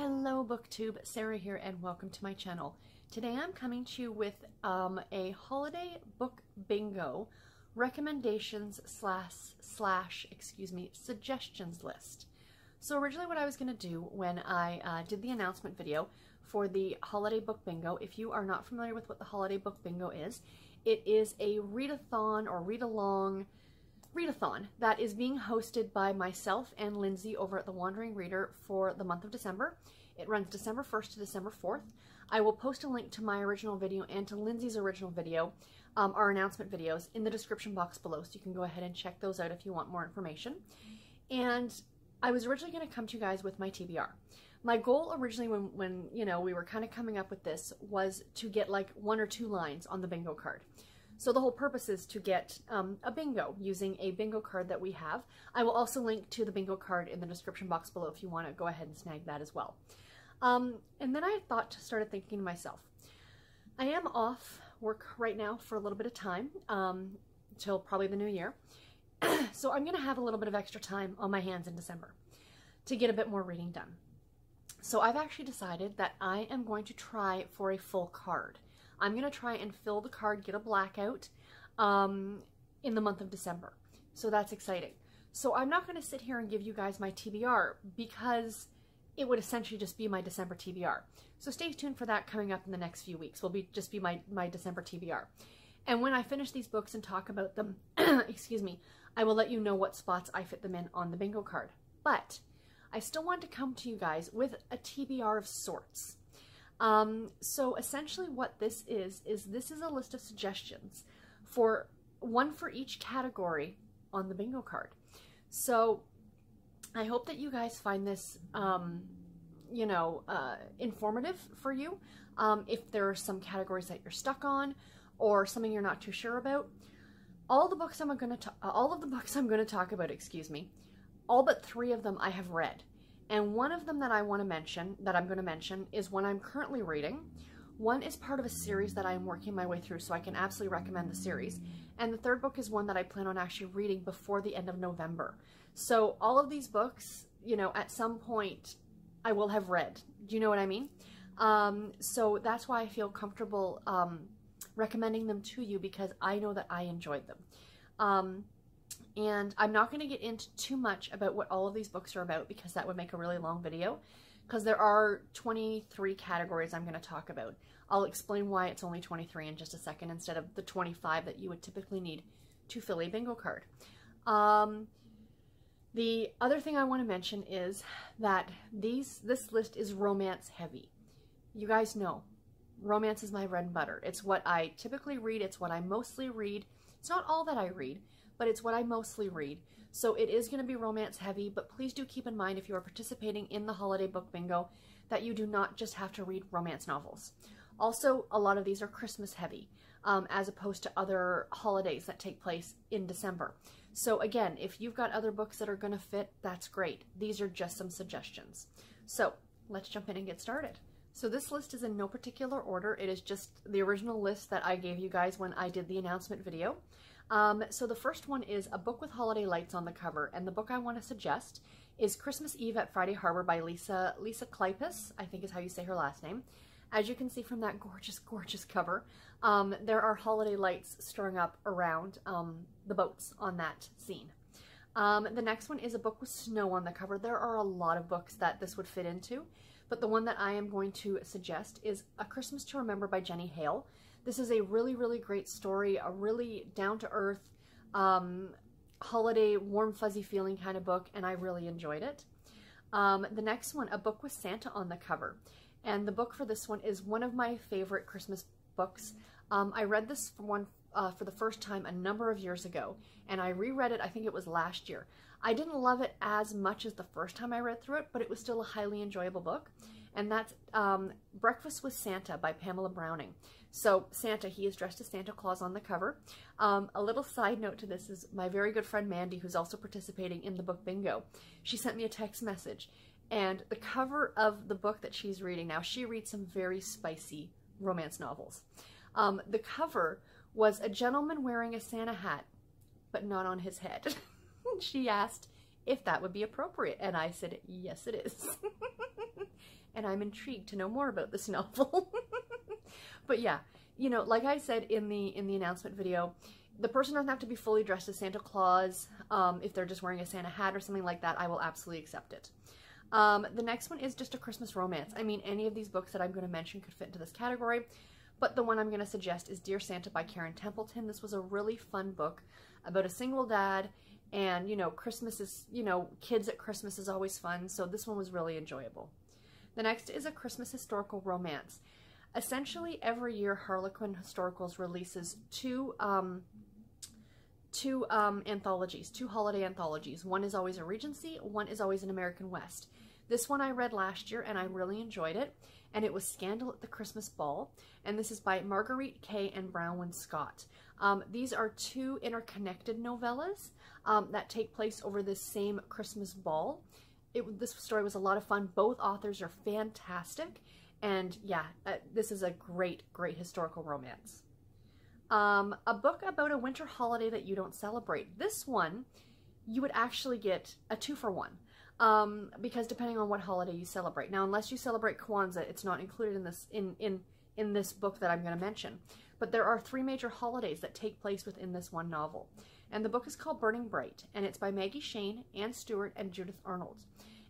Hello BookTube, Sarah here and welcome to my channel. Today I'm coming to you with a holiday book bingo recommendations suggestions list. So originally what I was going to do when I did the announcement video for the holiday book bingo, if you are not familiar with what the holiday book bingo is, it is a readathon or read-along readathon that is being hosted by myself and Lindsay over at The Wandering Reader for the month of December. It runs December 1st to December 4th. I will post a link to my original video and to Lindsay's original video, our announcement videos, in the description box below, so you can go ahead and check those out if you want more information. And I was originally going to come to you guys with my TBR. My goal originally when you know, we were kind of coming up with this was to get like 1 or 2 lines on the bingo card. So the whole purpose is to get a bingo using a bingo card that we have. I will also link to the bingo card in the description box below if you want to go ahead and snag that as well. And then I started thinking to myself, I am off work right now for a little bit of time, till probably the new year. So I'm going to have a little bit of extra time on my hands in December to get a bit more reading done. So I've actually decided that I am going to try for a full card. I'm going to try and fill the card, get a blackout in the month of December. So that's exciting. So I'm not going to sit here and give you guys my TBR because it would essentially just be my December TBR. So stay tuned for that coming up in the next few weeks. Will just be my December TBR. And when I finish these books and talk about them, excuse me, I will let you know what spots I fit them in on the bingo card. But I still want to come to you guys with a TBR of sorts. So essentially what this is this is a list of suggestions for one for each category on the bingo card. So I hope that you guys find this, you know, informative for you. If there are some categories that you're stuck on or something you're not too sure about, all of the books I'm going to talk about, excuse me, all but 3 of them I have read. And one of them that I'm going to mention, is one I'm currently reading. One is part of a series that I'm working my way through, so I can absolutely recommend the series. And the 3rd book is one that I plan on actually reading before the end of November. So all of these books, you know, at some point I will have read. Do you know what I mean? So that's why I feel comfortable recommending them to you, because I know that I enjoyed them. And I'm not going to get into too much about what all of these books are about because that would make a really long video, because there are 23 categories I'm going to talk about. I'll explain why it's only 23 in just a second instead of the 25 that you would typically need to fill a bingo card. The other thing I want to mention is that this list is romance heavy. You guys know, romance is my bread and butter. It's what I typically read. It's what I mostly read. It's not all that I read, but it's what I mostly read. So it is going to be romance heavy, but please do keep in mind if you are participating in the holiday book bingo that you do not just have to read romance novels. Also, a lot of these are Christmas heavy, as opposed to other holidays that take place in December. So again, if you've got other books that are going to fit, that's great. These are just some suggestions. So let's jump in and get started. So this list is in no particular order. It is just the original list that I gave you guys when I did the announcement video. So the first one is a book with holiday lights on the cover, and the book I want to suggest is Christmas Eve at Friday Harbor by Lisa Kleypas, I think is how you say her last name. As you can see from that gorgeous, gorgeous cover, there are holiday lights strung up around the boats on that scene. The next one is a book with snow on the cover. There are a lot of books that this would fit into, but the one that I am going to suggest is A Christmas to Remember by Jenny Hale. This is a really, really great story, a really down-to-earth, holiday, warm, fuzzy feeling kind of book, and I really enjoyed it. The next one, a book with Santa on the cover. And the book for this one is one of my favorite Christmas books. I read this one for the first time a number of years ago, and I reread it, I think it was last year. I didn't love it as much as the first time I read through it, but it was still a highly enjoyable book. And that's Breakfast with Santa by Pamela Browning. So Santa, he is dressed as Santa Claus on the cover. A little side note to this is my very good friend Mandy, who's also participating in the book bingo. She sent me a text message, and the cover of the book that she's reading now, she reads some very spicy romance novels. The cover was a gentleman wearing a Santa hat, but not on his head. She asked if that would be appropriate, and I said, yes, it is. and I'm intrigued to know more about this novel. But yeah, you know, like I said in the announcement video, the person doesn't have to be fully dressed as Santa Claus. If they're just wearing a Santa hat or something like that, I will absolutely accept it. The next one is just a Christmas romance. I mean, any of these books that I'm going to mention could fit into this category, but the one I'm going to suggest is Dear Santa by Karen Templeton. This was a really fun book about a single dad, and, you know, Christmas is, you know, kids at Christmas is always fun, so this one was really enjoyable. The next is a Christmas historical romance. Essentially, every year Harlequin Historicals releases two anthologies, two holiday anthologies. One is always a Regency, one is always an American West. This one I read last year and I really enjoyed it, and it was Scandal at the Christmas Ball, and this is by Marguerite Kay and Bronwyn Scott. These are two interconnected novellas that take place over this same Christmas ball. This story was a lot of fun. Both authors are fantastic, and yeah, this is a great, great historical romance. A book about a winter holiday that you don't celebrate. This one, you would actually get a 2-for-1, because depending on what holiday you celebrate. Now, unless you celebrate Kwanzaa, it's not included in this in this book that I'm going to mention. But there are 3 major holidays that take place within this one novel. And the book is called Burning Bright, and it's by Maggie Shane, Anne Stewart, and Judith Arnold.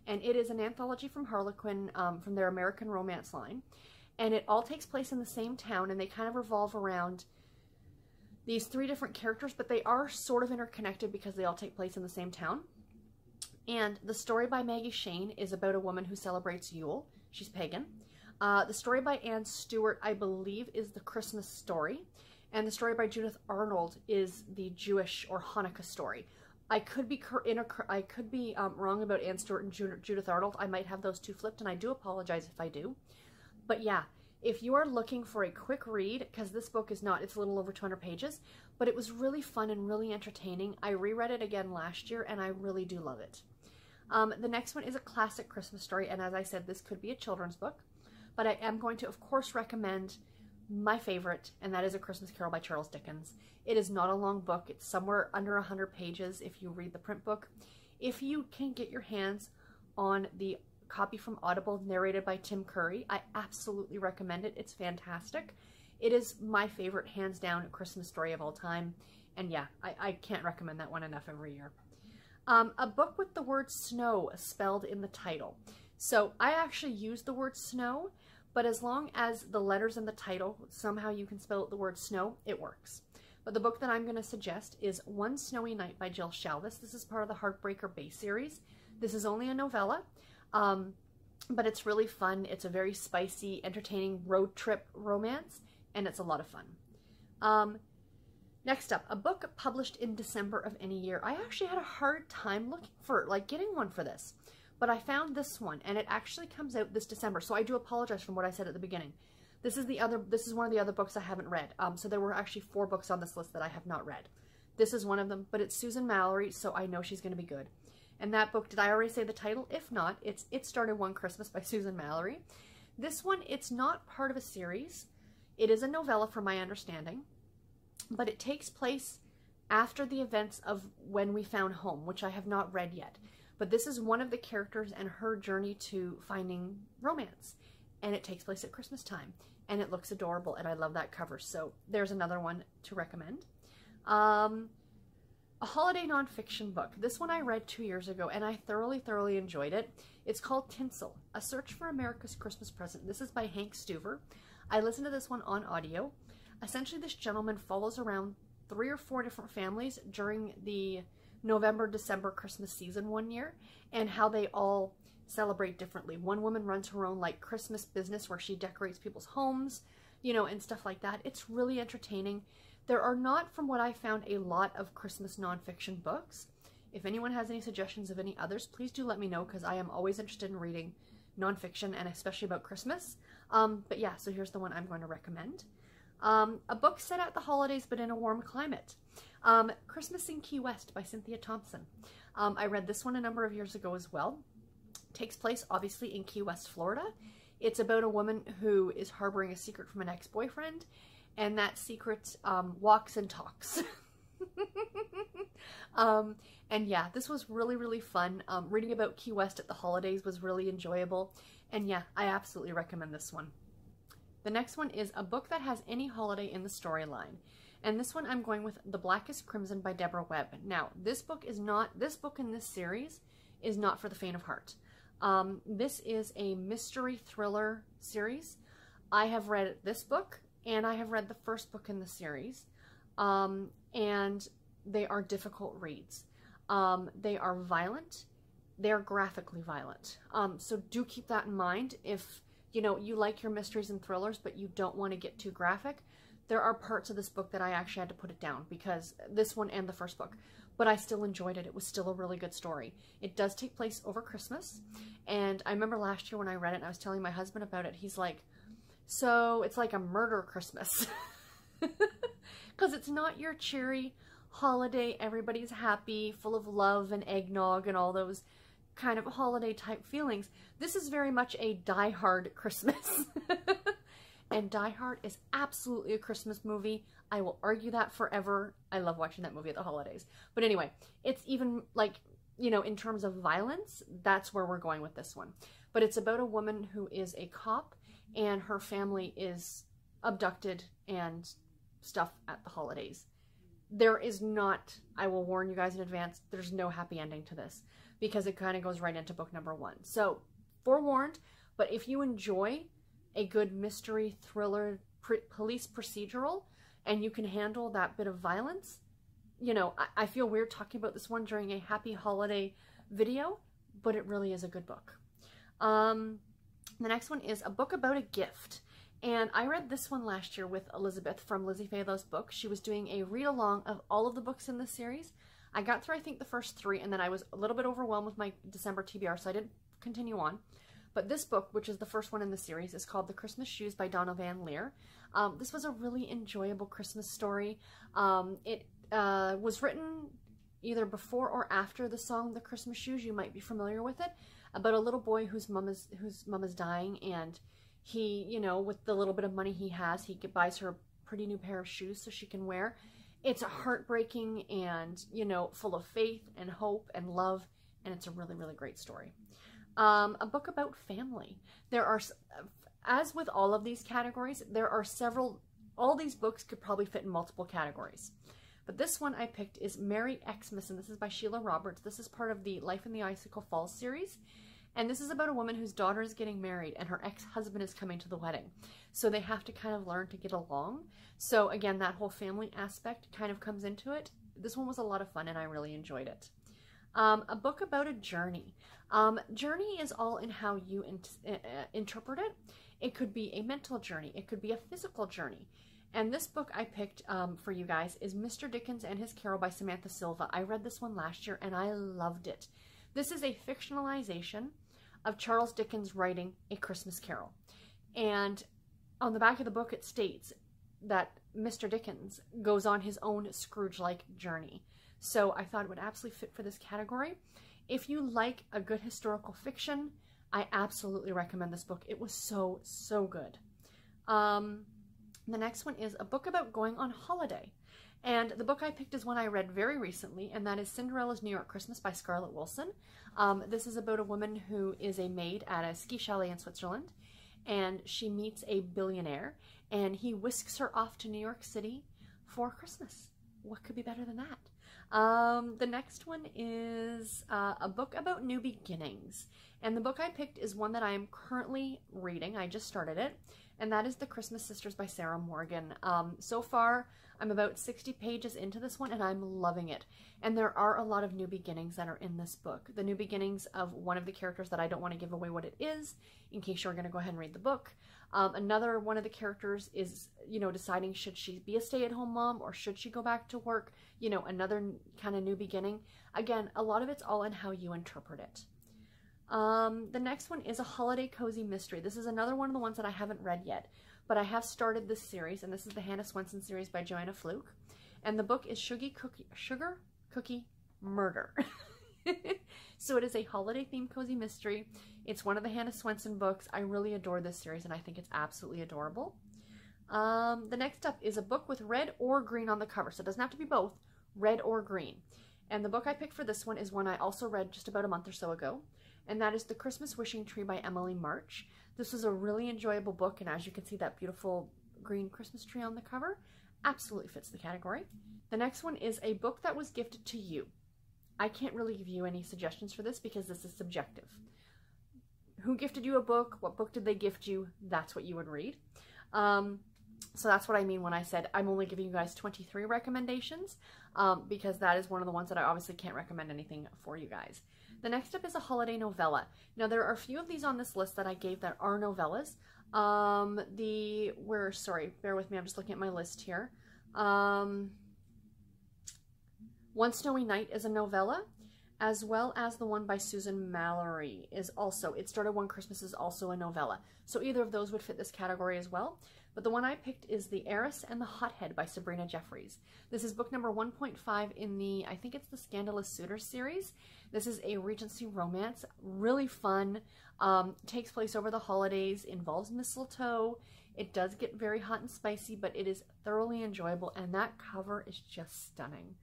And it is an anthology from Harlequin, from their American Romance line. And it all takes place in the same town, and they kind of revolve around these 3 different characters, but they are sort of interconnected because they all take place in the same town. And the story by Maggie Shane is about a woman who celebrates Yule. She's pagan. The story by Anne Stewart, I believe, is the Christmas story. And the story by Judith Arnold is the Jewish or Hanukkah story. I could be wrong about Anne Stewart and Judith Arnold. I might have those 2 flipped, and I do apologize if I do. But yeah, if you are looking for a quick read, because this book is not, it's a little over 200 pages, but it was really fun and really entertaining. I reread it again last year, and I really do love it. The next one is a classic Christmas story, and as I said, this could be a children's book, but I am going to, of course, recommend my favorite, and that is A Christmas Carol by Charles Dickens. It is not a long book. It's somewhere under 100 pages if you read the print book. If you can get your hands on the copy from Audible narrated by Tim Curry, I absolutely recommend it. It's fantastic. It is my favorite, hands down, Christmas story of all time. And yeah, I can't recommend that one enough every year. A book with the word snow spelled in the title. So I actually use the word snow, but as long as the letters in the title, somehow you can spell out the word snow, it works. But the book that I'm going to suggest is One Snowy Night by Jill Shalvis. This is part of the Heartbreaker Bay series. This is only a novella, but it's really fun. It's a very spicy, entertaining road trip romance, and it's a lot of fun. Next up, a book published in December of any year. I actually had a hard time looking for, getting one for this, but I found this one, and it actually comes out this December, so I do apologize for what I said at the beginning. This is one of the other books I haven't read. So there were actually 4 books on this list that I have not read. This is one of them, but it's Susan Mallory, so I know she's going to be good. And that book, did I already say the title? If not, it's It Started One Christmas by Susan Mallory. This one, it's not part of a series. It is a novella from my understanding, but it takes place after the events of When We Found Home, which I have not read yet. But this is one of the characters and her journey to finding romance. And it takes place at Christmas time. And it looks adorable, and I love that cover. So there's another one to recommend. A holiday nonfiction book. This one I read 2 years ago, and I thoroughly enjoyed it. It's called Tinsel, A Search for America's Christmas Present. This is by Hank Stuever. I listened to this one on audio. Essentially, this gentleman follows around 3 or 4 different families during the November-December Christmas season one year, and how they all celebrate differently. One woman runs her own Christmas business where she decorates people's homes, you know, and stuff like that. It's really entertaining. There are not, from what I found, a lot of Christmas nonfiction books. If anyone has any suggestions of any others, please do let me know, because I am always interested in reading nonfiction, and especially about Christmas. But yeah, so here's the one I'm going to recommend. A book set at the holidays but in a warm climate. Christmas in Key West by Cynthia Thompson. I read this one a number of years ago as well. Takes place obviously in Key West, Florida. It's about a woman who is harboring a secret from an ex-boyfriend, and that secret walks and talks. And yeah, this was really fun. Reading about Key West at the holidays was really enjoyable, And yeah, I absolutely recommend this one. The next one is a book that has any holiday in the storyline. And this one I'm going with The Blackest Crimson by Deborah Webb. Now, this book in this series is not for the faint of heart. This is a mystery thriller series. I have read this book, and I have read the first book in the series. And they are difficult reads. They are violent. They are graphically violent. So do keep that in mind if, you know, you like your mysteries and thrillers, but you don't want to get too graphic. There are parts of this book that I actually had to put it down, because this one and the first book, but I still enjoyed it. It was still a really good story. It does take place over Christmas, and I remember last year when I read it and I was telling my husband about it, he's like, so it's like a murder Christmas. Because it's not your cheery holiday, everybody's happy, full of love and eggnog and all those kind of holiday type feelings. This is very much a Die Hard Christmas. And Die Hard is absolutely a Christmas movie. I will argue that forever. I love watching that movie at the holidays. But anyway, it's even like, you know, in terms of violence, that's where we're going with this one. But it's about a woman who is a cop and her family is abducted and stuff at the holidays. There is not, I will warn you guys in advance, there's no happy ending to this, because it kind of goes right into book number 1. So, forewarned, but if you enjoy a good mystery, thriller, police procedural, and you can handle that bit of violence, you know, I feel weird talking about this one during a happy holiday video, but it really is a good book. The next one is a book about a gift. And I read this one last year with Elizabeth from Lizzie Faylo's book. She was doing a read-along of all of the books in this series. I got through, I think, the first 3, and then I was a little bit overwhelmed with my December TBR, so I didn't continue on. But this book, which is the first one in the series, is called The Christmas Shoes by Donna Van Leer. This was a really enjoyable Christmas story. It was written either before or after the song The Christmas Shoes. You might be familiar with it. About a little boy whose mom is dying, and he, you know, with the little bit of money he has, he buys her a pretty new pair of shoes so she can wear. It's heartbreaking and, you know, full of faith and hope and love, and it's a really, really great story. A book about family. There are, as with all of these categories, there are several, all these books could probably fit in multiple categories. But this one I picked is Merry Xmas, and this is by Sheila Roberts. This is part of the Life in the Icicle Falls series. And this is about a woman whose daughter is getting married and her ex-husband is coming to the wedding. So they have to kind of learn to get along. So again, that whole family aspect kind of comes into it. This one was a lot of fun and I really enjoyed it. A book about a journey. Journey is all in how you interpret it. It could be a mental journey. It could be a physical journey. And this book I picked for you guys is Mr. Dickens and His Carol by Samantha Silva. I read this one last year and I loved it. This is a fictionalization of Charles Dickens writing A Christmas Carol. And on the back of the book it states that Mr. Dickens goes on his own Scrooge-like journey. So I thought it would absolutely fit for this category. If you like a good historical fiction, I absolutely recommend this book. It was so, so good. The next one is a book about going on holiday. And the book I picked is one I read very recently, and that is Cinderella's New York Christmas by Scarlett Wilson. This is about a woman who is a maid at a ski chalet in Switzerland, and she meets a billionaire, and he whisks her off to New York City for Christmas. What could be better than that? The next one is a book about new beginnings. And the book I picked is one that I am currently reading. I just started it. And that is The Christmas Sisters by Sarah Morgan. So far, I'm about 60 pages into this one and I'm loving it. And there are a lot of new beginnings that are in this book. The new beginnings of one of the characters that I don't want to give away what it is, in case you're going to go ahead and read the book. Another one of the characters is, you know, deciding should she be a stay-at-home mom or should she go back to work? You know, another kind of new beginning. Again, a lot of it's all in how you interpret it. The next one is a holiday cozy mystery. This is another one of the ones that I haven't read yet, but I have started this series, and this is the Hannah Swenson series by Joanna Fluke. And the book is Sugar Cookie Murder. So it is a holiday-themed cozy mystery. It's one of the Hannah Swenson books. I really adore this series, and I think it's absolutely adorable. The next up is a book with red or green on the cover, so it doesn't have to be both, red or green. And the book I picked for this one is one I also read just about a month or so ago, and that is The Christmas Wishing Tree by Emily March. This was a really enjoyable book, and as you can see, that beautiful green Christmas tree on the cover absolutely fits the category. The next one is a book that was gifted to you. I can't really give you any suggestions for this because this is subjective. Who gifted you a book? What book did they gift you? That's what you would read. So that's what I mean when I said I'm only giving you guys 23 recommendations, because that is one of the ones that I obviously can't recommend anything for you guys. The next up is a holiday novella. Now there are a few of these on this list that I gave that are novellas. Sorry, bear with me, I'm just looking at my list here. One Snowy Night is a novella, as well as the one by Susan Mallory is also, It Started One Christmas is also a novella. So either of those would fit this category as well. But the one I picked is The Heiress and the Hothead by Sabrina Jeffries. This is book number 1.5 in the, I think it's the Scandalous Suitors series. This is a Regency romance, really fun, takes place over the holidays, involves mistletoe. It does get very hot and spicy, but it is thoroughly enjoyable, and that cover is just stunning.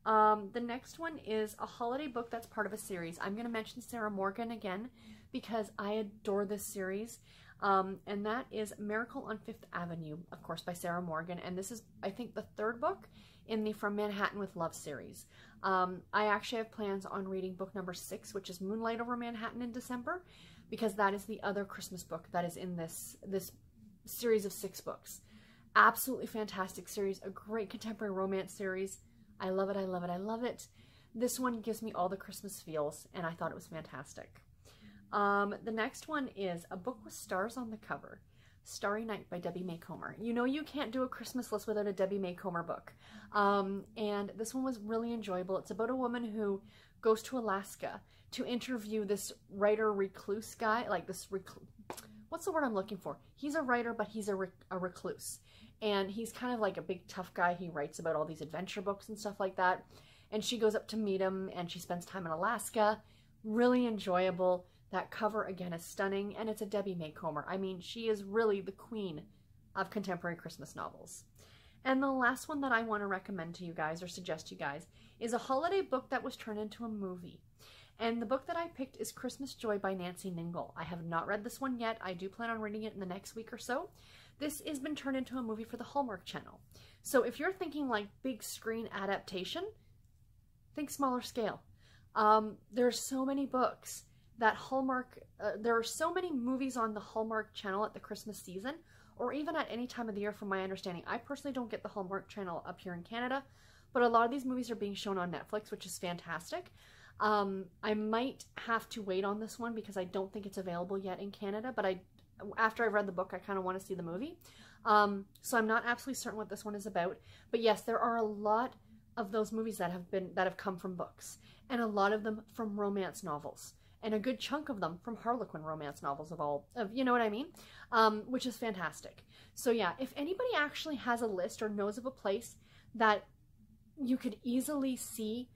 The next one is a holiday book that's part of a series. I'm going to mention Sarah Morgan again because I adore this series. And that is Miracle on Fifth Avenue, of course, by Sarah Morgan. And this is, I think, the third book in the From Manhattan with Love series. I actually have plans on reading book number 6, which is Moonlight Over Manhattan, in December, because that is the other Christmas book that is in this series of 6 books. Absolutely fantastic series, a great contemporary romance series. I love it, I love it, I love it. This one gives me all the Christmas feels, and I thought it was fantastic. The next one is a book with stars on the cover, Starry Night by Debbie May Comer. You know you can't do a Christmas list without a Debbie May Comer book. And this one was really enjoyable. It's about a woman who goes to Alaska to interview this writer recluse guy, like this what's the word I'm looking for? He's a writer, but he's a recluse. And he's kind of like a big tough guy. He writes about all these adventure books and stuff like that. And she goes up to meet him, and she spends time in Alaska. Really enjoyable. That cover, again, is stunning, and it's a Debbie May Comer. I mean, she is really the queen of contemporary Christmas novels. And the last one that I want to recommend to you guys, or suggest to you guys, is a holiday book that was turned into a movie. And the book that I picked is Christmas Joy by Nancy Ningle. I have not read this one yet. I do plan on reading it in the next week or so. This has been turned into a movie for the Hallmark Channel. So if you're thinking like big screen adaptation, think smaller scale. There are so many books that Hallmark, there are so many movies on the Hallmark Channel at the Christmas season, or even at any time of the year from my understanding. I personally don't get the Hallmark Channel up here in Canada, but a lot of these movies are being shown on Netflix, which is fantastic. I might have to wait on this one because I don't think it's available yet in Canada, but after I've read the book, I kind of want to see the movie. So I'm not absolutely certain what this one is about, but yes, there are a lot of those movies that have come from books, and a lot of them from romance novels. And a good chunk of them from Harlequin romance novels you know what I mean? Which is fantastic. So yeah, if anybody actually has a list or knows of a place that you could easily see,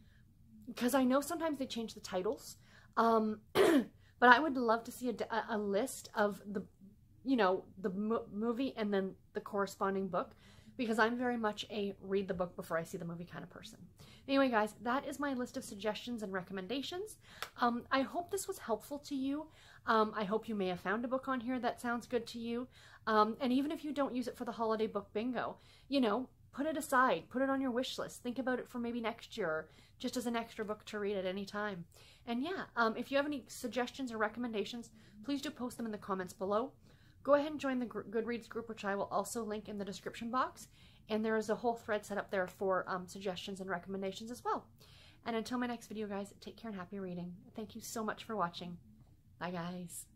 because I know sometimes they change the titles, but I would love to see a list of the movie and then the corresponding book, because I'm very much a read the book before I see the movie kind of person. Anyway, guys, that is my list of suggestions and recommendations. I hope this was helpful to you. I hope you may have found a book on here that sounds good to you. And even if you don't use it for the holiday book bingo, put it aside, put it on your wish list. Think about it for maybe next year, or just as an extra book to read at any time. And yeah, if you have any suggestions or recommendations, please do post them in the comments below. Go ahead and join the Goodreads group, which I will also link in the description box. And there is a whole thread set up there for suggestions and recommendations as well. And until my next video, guys, take care and happy reading. Thank you so much for watching. Bye, guys.